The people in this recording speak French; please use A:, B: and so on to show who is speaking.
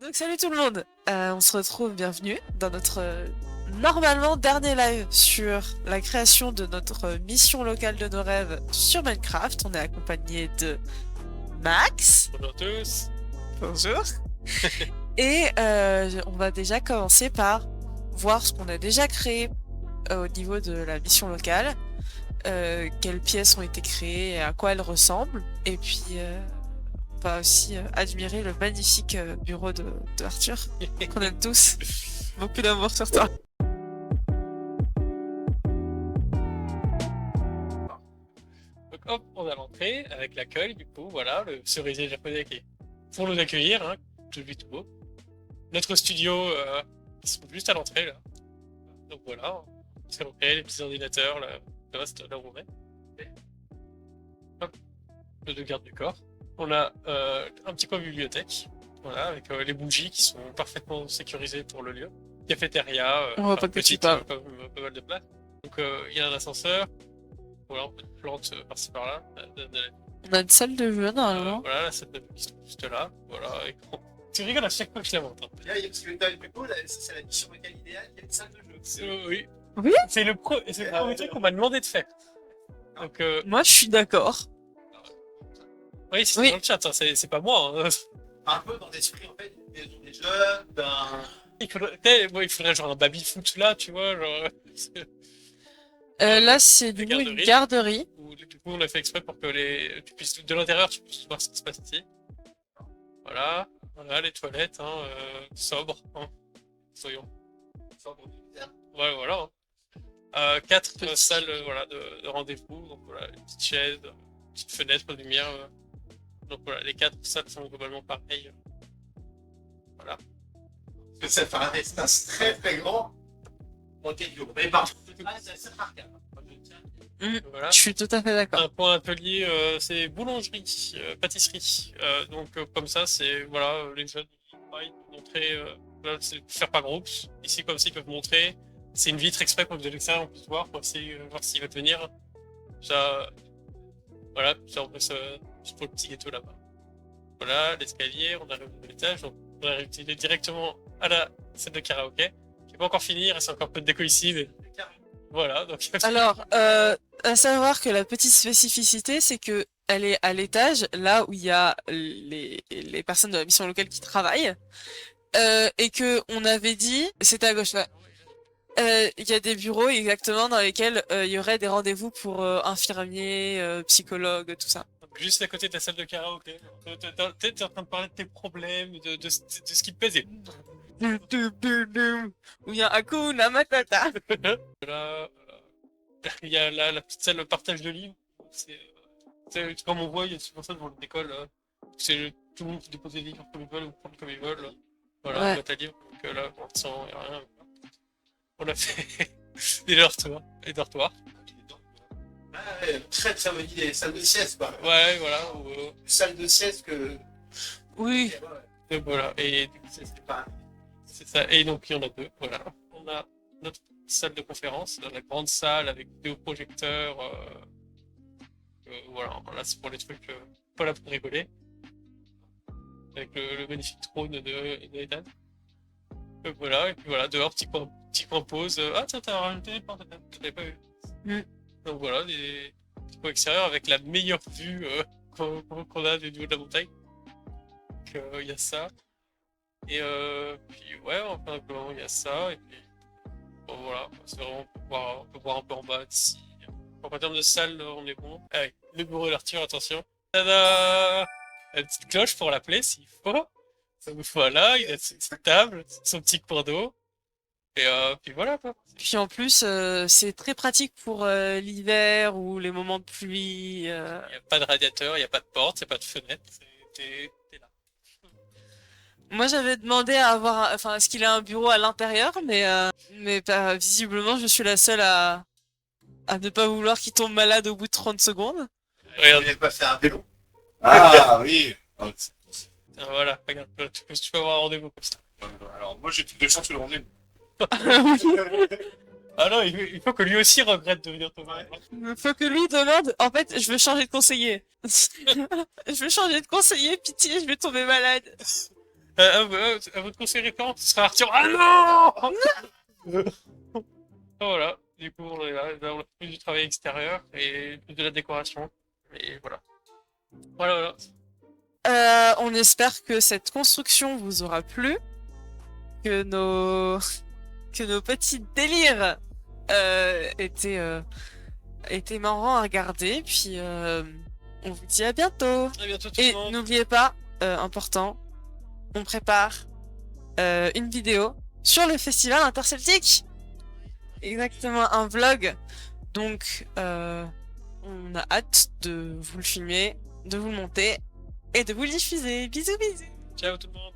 A: Donc salut tout le monde, on se retrouve, bienvenue dans notre normalement dernier live sur la création de notre mission locale de nos rêves sur Minecraft. On est accompagné de Max.
B: Bonjour à tous.
A: Bonjour. Et on va déjà commencer par voir ce qu'on a déjà créé au niveau de la mission locale, quelles pièces ont été créées et à quoi elles ressemblent, et puis on va aussi admirer le magnifique bureau de Arthur, qu'on aime tous. Beaucoup d'amour sur toi.
B: Donc hop, on a l'entrée avec l'accueil, du coup, voilà, le cerisier japonais qui est pour nous accueillir, hein, tout beau. Notre studio, qui sont juste à l'entrée, là. Donc voilà, c'est l'entrée, les petits ordinateurs, là, le reste, là où on est. Et hop, le deux gardes du corps. On a un petit coin bibliothèque, voilà, avec les bougies qui sont parfaitement sécurisées pour le lieu. Cafétéria,
A: On voit pas que tu
B: petite,
A: parles.
B: pas mal de place. Donc il y a un ascenseur, voilà, un peu de plantes par-ci par-là.
A: On a une salle de jeu normalement.
B: Voilà, la salle de jeu qui se trouve juste là. Voilà, écran. Tu rigoles à chaque fois que je la montre. Hein.
C: Parce que t'as le plus beau, c'est la mission locale idéale, il y a une salle de jeu.
B: Oui.
A: Oui.
B: C'est le premier truc qu'on m'a demandé de faire. Donc,
A: Moi je suis d'accord.
B: oui, c'est
A: Oui.
B: dans le chat, hein, c'est pas moi. Hein.
C: Un peu dans l'esprit, en fait, d'une maison des jeunes,
B: Il faudrait genre un baby-foot là, tu vois. Genre,
A: Là c'est du coup une garderie.
B: où, du coup, on a fait exprès pour que tu puisses, de l'intérieur, tu puisses voir ce qui se passe ici. Voilà, voilà les toilettes, hein, sobres, hein. Soyons. Ouais, voilà. Hein. 4 salles voilà, de rendez-vous, donc voilà, une petite chaise, une petite fenêtre de lumière. Donc voilà, les 4 salles sont globalement pareilles. Voilà.
C: Parce que ça fait un espace très très grand. Mais par contre, c'est assez remarquable.
B: Voilà.
A: Je suis tout à fait d'accord.
B: Un point atelier, c'est boulangerie, pâtisserie. Donc comme ça, c'est voilà, les jeunes pareil, montrer, là, c'est faire par groupe. Ici comme ça, ils peuvent montrer. C'est une vitre exprès pour que de l'extérieur on puisse voir, pour essayer voir s'ils veulent venir. Ça, voilà, ça on peut juste pour le petit gâteau là-bas. Voilà, l'escalier, on arrive au étage, donc on arrive directement à la salle de karaoké, qui n'est pas encore finie, il reste encore un peu de déco ici, mais voilà. Donc
A: Alors, à savoir que la petite spécificité, c'est que elle est à l'étage, là où il y a les personnes de la mission locale qui travaillent, et que on avait dit, c'était à gauche là, il y a des bureaux exactement dans lesquels il y aurait des rendez-vous pour infirmiers, psychologues, tout ça.
B: juste à côté de la salle de karaoké. T'es en train de parler de tes problèmes, de ce qui te plaisait.
A: Où il y a Hakuna Matata.
B: Là, il y a la petite salle de partage de livres. Comme on voit, il y a souvent ça devant l'école. C'est tout le monde qui dépose des livres comme ils veulent ou prendre comme ils veulent. Voilà,
A: Ouais.
B: une boîte à livres. Donc là, pour l'instant, il n'y a rien. On a fait des dortoirs.
C: Très très bonne idée, salle de sieste quoi.
B: Ouais, voilà.
C: Salle de sieste que.
A: Oui.
B: Donc voilà. Et
C: C'est pas.
B: c'est ça. Et donc, il y en a 2. Voilà. On a notre salle de conférence, la grande salle avec 2 projecteurs. Voilà, là c'est pour les trucs pas là pour rigoler. Avec le magnifique trône de Ethan. Donc voilà, et puis voilà, dehors, petit coin pause. Ah tiens, t'as rajouté des plantes, t'avais pas vu.
A: Mm.
B: Donc voilà, des petits coins extérieurs avec la meilleure vue qu'on a du niveau de la montagne. Donc il y a ça. Et puis ouais, enfin, il y a ça. Et puis bon, voilà, c'est vraiment on peut voir un peu en bas d'ici. En termes de salle, on est bon. Ah oui, le bureau de l'Arthur, attention. Tada! La petite cloche pour l'appeler s'il faut. Voilà, il a sa table, son petit coin d'eau. Et puis voilà quoi.
A: Puis en plus, c'est très pratique pour l'hiver ou les moments de pluie.
B: Il n'y a pas de radiateur, il n'y a pas de porte, il n'y a pas de fenêtre. T'es là.
A: Moi, j'avais demandé à avoir, enfin, à ce qu'il ait un bureau à l'intérieur, mais visiblement, je suis la seule à ne pas vouloir qu'il tombe malade au bout de 30 secondes.
B: Regarde,
C: Il pas fait un vélo. Ah oui.
B: voilà, regarde, tu peux avoir un rendez-vous comme ça.
C: Alors moi j'ai plus de chance sur le rendez-vous.
B: Ah non, il faut que lui aussi regrette de venir te voir.
A: Il faut que lui demande, en fait, je veux changer de conseiller. Je veux changer de conseiller, pitié, je vais tomber malade.
B: À votre conseil récurrent, ce sera Arthur. Ah non. Voilà, du coup on est là, on a plus du travail extérieur et plus de la décoration. Et voilà. Voilà.
A: On espère que cette construction vous aura plu, que nos petits délires étaient marrants à regarder, puis on vous dit à bientôt.
B: À bientôt tout le
A: Et
B: monde.
A: n'oubliez pas, important, on prépare une vidéo sur le festival interceltique. Exactement, un vlog. Donc, on a hâte de vous le filmer, de vous le monter et de vous le diffuser. Bisous, bisous.
B: Ciao tout le monde.